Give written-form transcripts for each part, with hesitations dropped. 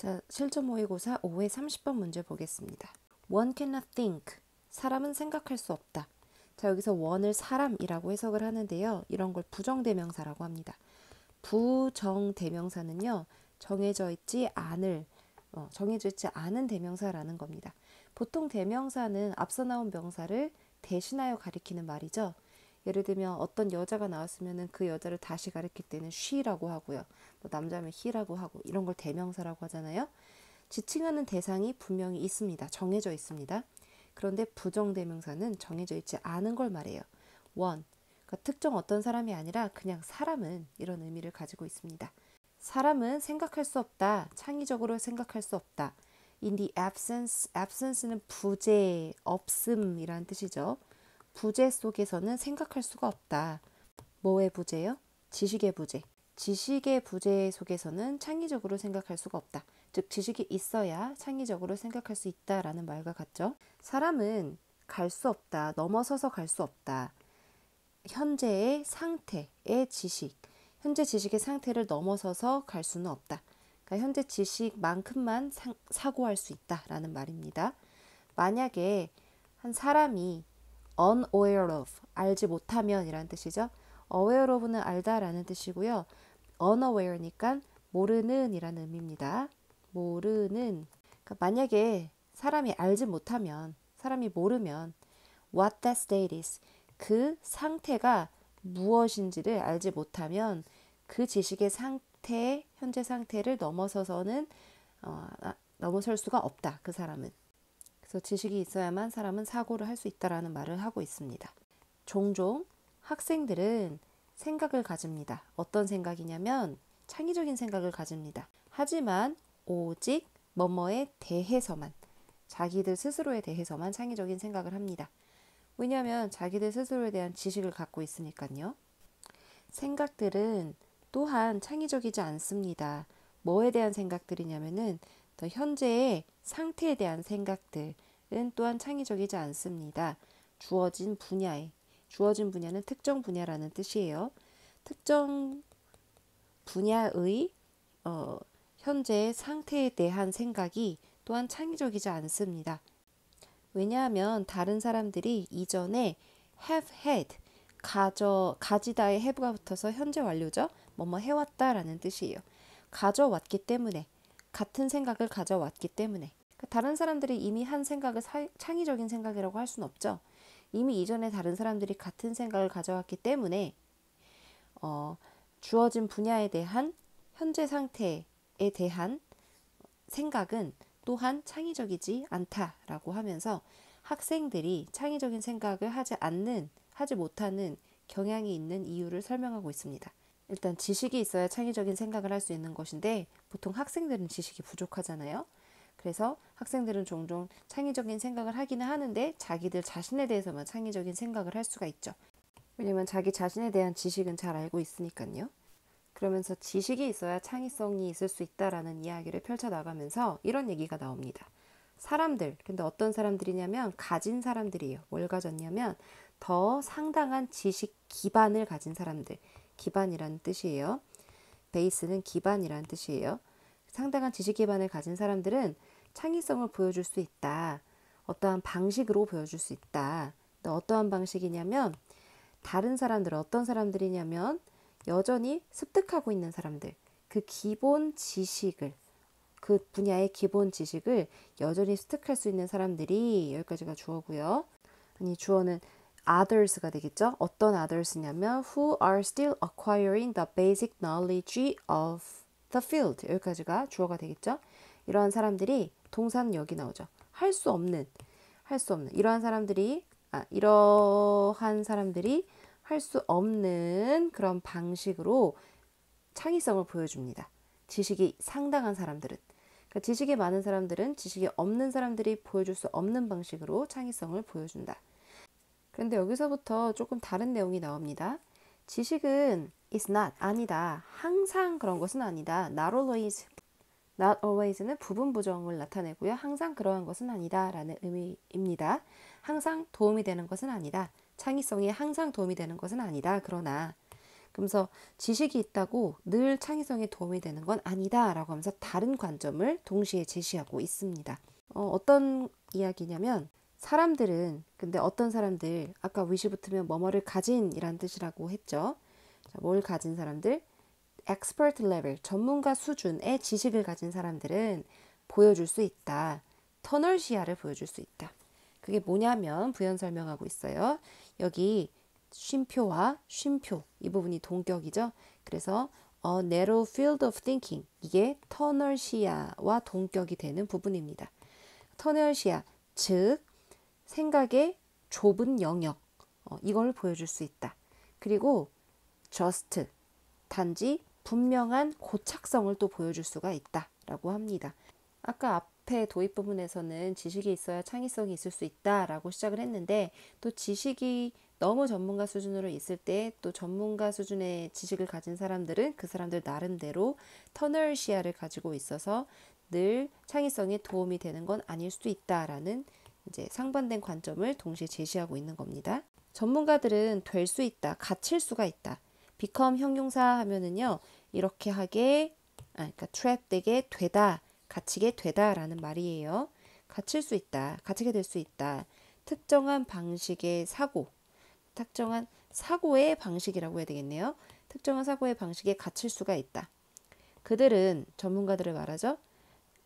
자, 실전 모의고사 5회 30번 문제 보겠습니다. One cannot think. 사람은 생각할 수 없다. 자, 여기서 one을 사람이라고 해석을 하는데요. 이런 걸 부정대명사라고 합니다. 부정대명사는요, 정해져 있지 않은 대명사라는 겁니다. 보통 대명사는 앞서 나온 명사를 대신하여 가리키는 말이죠. 예를 들면 어떤 여자가 나왔으면 그 여자를 다시 가리킬 때는 she라고 하고요. 뭐 남자면 he라고 하고 이런 걸 대명사라고 하잖아요. 지칭하는 대상이 분명히 있습니다. 정해져 있습니다. 그런데 부정대명사는 정해져 있지 않은 걸 말해요. one, 그러니까 특정 어떤 사람이 아니라 그냥 사람은 이런 의미를 가지고 있습니다. 사람은 생각할 수 없다. 창의적으로 생각할 수 없다. In the absence는 부재, 없음이란 뜻이죠. 부재 속에서는 생각할 수가 없다. 뭐의 부재요? 지식의 부재. 지식의 부재 속에서는 창의적으로 생각할 수가 없다. 즉 지식이 있어야 창의적으로 생각할 수 있다라는 말과 같죠. 사람은 갈 수 없다. 넘어서서 갈 수 없다. 현재의 상태의 지식, 현재 지식의 상태를 넘어서서 갈 수는 없다. 그러니까 현재 지식만큼만 사고할 수 있다라는 말입니다. 만약에 한 사람이 unaware of, 알지 못하면 이란 뜻이죠. aware of는 알다라는 뜻이고요. unaware니까 모르는 이라는 의미입니다. 모르는. 그러니까 만약에 사람이 알지 못하면, 사람이 모르면 what that state is, 그 상태가 무엇인지를 알지 못하면 그 지식의 상태, 현재 상태를 넘어서서는 넘어설 수가 없다. 그 사람은. 그래서 지식이 있어야만 사람은 사고를 할 수 있다라는 말을 하고 있습니다. 종종 학생들은 생각을 가집니다. 어떤 생각이냐면 창의적인 생각을 가집니다. 하지만 오직 뭐뭐에 대해서만, 자기들 스스로에 대해서만 창의적인 생각을 합니다. 왜냐하면 자기들 스스로에 대한 지식을 갖고 있으니까요. 생각들은 또한 창의적이지 않습니다. 뭐에 대한 생각들이냐면은 더 현재의 상태에 대한 생각들은 또한 창의적이지 않습니다. 주어진 분야는 특정 분야라는 뜻이에요. 특정 분야의 현재의 상태에 대한 생각이 또한 창의적이지 않습니다. 왜냐하면 다른 사람들이 이전에 have had, 가지다의 have가 붙어서 현재 완료죠. 뭐뭐 해왔다라는 뜻이에요. 가져왔기 때문에, 같은 생각을 가져왔기 때문에. 그러니까 다른 사람들이 이미 한 생각을 창의적인 생각이라고 할 수는 없죠. 이미 이전에 다른 사람들이 같은 생각을 가져왔기 때문에 주어진 분야에 대한 현재 상태에 대한 생각은 또한 창의적이지 않다라고 하면서 학생들이 창의적인 생각을 하지 못하는 경향이 있는 이유를 설명하고 있습니다. 일단 지식이 있어야 창의적인 생각을 할 수 있는 것인데 보통 학생들은 지식이 부족하잖아요. 그래서 학생들은 종종 창의적인 생각을 하기는 하는데 자기들 자신에 대해서만 창의적인 생각을 할 수가 있죠. 왜냐면 자기 자신에 대한 지식은 잘 알고 있으니까요. 그러면서 지식이 있어야 창의성이 있을 수 있다라는 이야기를 펼쳐나가면서 이런 얘기가 나옵니다. 사람들, 근데 어떤 사람들이냐면 가진 사람들이에요. 뭘 가졌냐면 더 상당한 지식 기반을 가진 사람들. 기반이라는 뜻이에요. 베이스는 기반이라는 뜻이에요. 상당한 지식 기반을 가진 사람들은 창의성을 보여줄 수 있다. 어떠한 방식으로 보여줄 수 있다. 어떠한 방식이냐면 다른 사람들은 어떤 사람들이냐면 여전히 습득하고 있는 사람들, 그 기본 지식을, 그 분야의 기본 지식을 여전히 습득할 수 있는 사람들이, 여기까지가 주어고요. 아니, 주어는 others가 되겠죠. 어떤 others냐면 who are still acquiring the basic knowledge of the field. 여기까지가 주어가 되겠죠. 이러한 사람들이, 동사는 여기 나오죠. 할 수 없는 이러한 사람들이 할 수 없는 그런 방식으로 창의성을 보여줍니다. 지식이 상당한 사람들은. 그러니까 지식이 많은 사람들은 지식이 없는 사람들이 보여줄 수 없는 방식으로 창의성을 보여준다. 그런데 여기서부터 조금 다른 내용이 나옵니다. 지식은 is not, 아니다. 항상 그런 것은 아니다. not always는 부분 부정을 나타내고요. 항상 그러한 것은 아니다 라는 의미입니다. 항상 도움이 되는 것은 아니다. 창의성이 항상 도움이 되는 것은 아니다. 그러나 그러면서 지식이 있다고 늘 창의성에 도움이 되는 건 아니다 라고 하면서 다른 관점을 동시에 제시하고 있습니다. 어떤 이야기냐면 사람들은 근데 어떤 사람들 아까 위시 붙으면 뭐뭐를 가진 이란 뜻이라고 했죠. 자, 뭘 가진 사람들? expert level, 전문가 수준의 지식을 가진 사람들은 보여줄 수 있다. 터널 시야를 보여줄 수 있다. 그게 뭐냐면 부연 설명하고 있어요. 여기 쉼표와 쉼표 이 부분이 동격이죠. 그래서 narrow field of thinking 이게 터널 시야와 동격이 되는 부분입니다. 터널 시야 즉 생각의 좁은 영역 이걸 보여줄 수 있다. 그리고 just 단지 분명한 고착성을 또 보여줄 수가 있다라고 합니다. 아까 앞에 도입 부분에서는 지식이 있어야 창의성이 있을 수 있다라고 시작을 했는데 또 지식이 너무 전문가 수준으로 있을 때 또 전문가 수준의 지식을 가진 사람들은 그 사람들 나름대로 터널 시야를 가지고 있어서 늘 창의성에 도움이 되는 건 아닐 수도 있다라는 이제 상반된 관점을 동시에 제시하고 있는 겁니다. 전문가들은 될 수 있다, 갇힐 수가 있다. become 형용사 하면은요 이렇게 하게 그러니까 trap 되게 되다, 갇히게 되다라는 말이에요. 갇힐 수 있다, 갇히게 될 수 있다. 특정한 방식의 사고, 특정한 사고의 방식이라고 해야 되겠네요. 특정한 사고의 방식에 갇힐 수가 있다. 그들은 전문가들을 말하죠.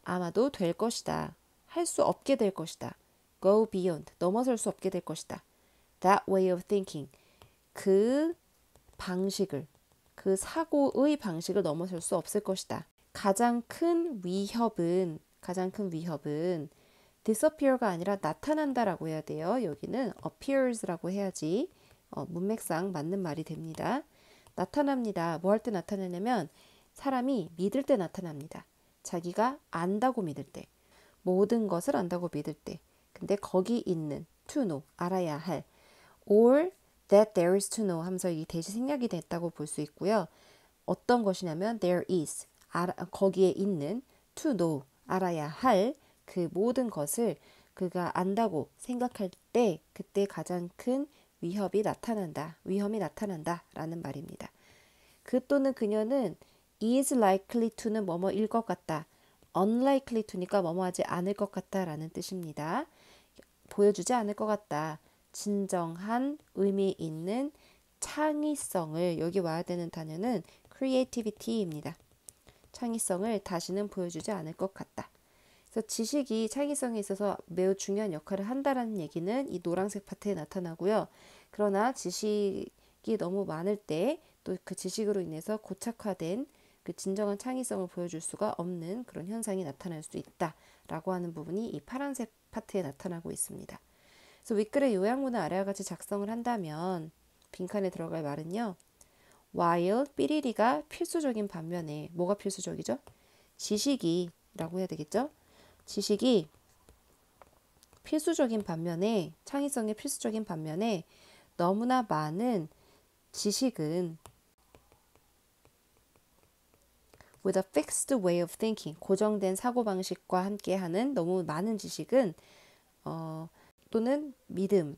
아마도 될 것이다. 할 수 없게 될 것이다. go beyond, 넘어설 수 없게 될 것이다. that way of thinking, 그 방식을, 그 사고의 방식을 넘어설 수 없을 것이다. 가장 큰 위협은 disappear가 아니라 나타난다라고 해야 돼요. 여기는 appears라고 해야지 문맥상 맞는 말이 됩니다. 나타납니다. 뭐 할 때 나타나냐면 사람이 믿을 때 나타납니다. 자기가 안다고 믿을 때, 모든 것을 안다고 믿을 때. 근데 거기 있는 to know, 알아야 할 or that there is to know 하면서 이 대시 생략이 됐다고 볼 수 있고요. 어떤 것이냐면 there is, 거기에 있는 to know, 알아야 할 그 모든 것을 그가 안다고 생각할 때 그때 가장 큰 위험이 나타난다 라는 말입니다. 그 또는 그녀는 is likely to는 뭐뭐일 것 같다. unlikely to니까 뭐뭐 하지 않을 것 같다 라는 뜻입니다. 보여주지 않을 것 같다. 진정한 의미 있는 창의성을, 여기 와야 되는 단어는 creativity입니다. 창의성을 다시는 보여주지 않을 것 같다. 그래서 지식이 창의성에 있어서 매우 중요한 역할을 한다라는 얘기는 이 노란색 파트에 나타나고요. 그러나 지식이 너무 많을 때 또 그 지식으로 인해서 고착화된 그 진정한 창의성을 보여줄 수가 없는 그런 현상이 나타날 수 있다라고 하는 부분이 이 파란색 파트에 나타나고 있습니다. 그래서 윗글의 요약문을 아래와 같이 작성을 한다면 빈칸에 들어갈 말은요. while 삐리리가 필수적인 반면에 뭐가 필수적이죠? 지식이 라고 해야 되겠죠? 지식이 필수적인 반면에 창의성의 필수적인 반면에 너무나 많은 지식은 with a fixed way of thinking 고정된 사고방식과 함께하는 너무 많은 지식은 또는 믿음과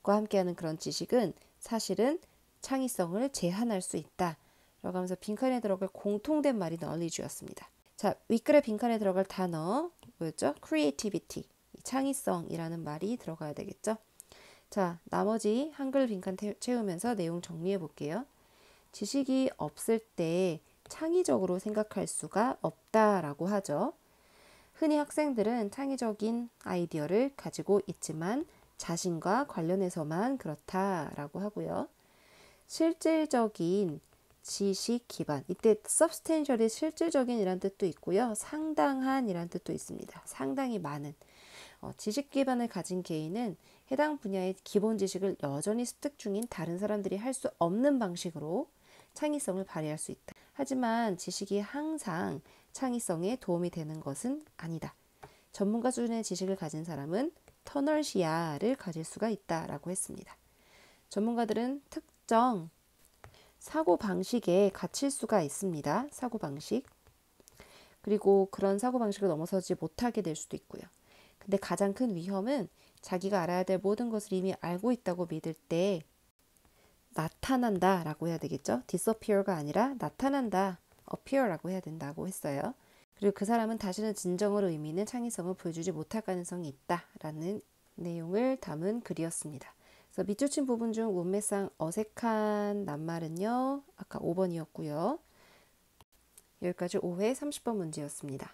함께하는 그런 지식은 사실은 창의성을 제한할 수 있다. 라고 하면서 빈칸에 들어갈 공통된 말이 knowledge였습니다. 자, 윗글에 빈칸에 들어갈 단어 뭐였죠? creativity, 창의성이라는 말이 들어가야 되겠죠? 자, 나머지 한글 빈칸 채우면서 내용 정리해 볼게요. 지식이 없을 때 창의적으로 생각할 수가 없다라고 하죠. 흔히 학생들은 창의적인 아이디어를 가지고 있지만 자신과 관련해서만 그렇다라고 하고요. 실질적인 지식 기반, 이때 substantial이 실질적인 이란 뜻도 있고요. 상당한 이란 뜻도 있습니다. 상당히 많은 지식 기반을 가진 개인은 해당 분야의 기본 지식을 여전히 습득 중인 다른 사람들이 할 수 없는 방식으로 창의성을 발휘할 수 있다. 하지만 지식이 항상 창의성에 도움이 되는 것은 아니다. 전문가 수준의 지식을 가진 사람은 터널 시야를 가질 수가 있다라고 했습니다. 전문가들은 특정 사고방식에 갇힐 수가 있습니다. 사고방식. 그리고 그런 사고방식을 넘어서지 못하게 될 수도 있고요. 근데 가장 큰 위험은 자기가 알아야 될 모든 것을 이미 알고 있다고 믿을 때 나타난다 라고 해야 되겠죠. disappear가 아니라 나타난다, appear 라고 해야 된다고 했어요. 그리고 그 사람은 다시는 진정으로 의미 있는 창의성을 보여주지 못할 가능성이 있다 라는 내용을 담은 글이었습니다. 그래서 밑줄 친 부분 중 문맥상 어색한 낱말은요, 아까 5번이었고요. 여기까지 5회 30번 문제였습니다.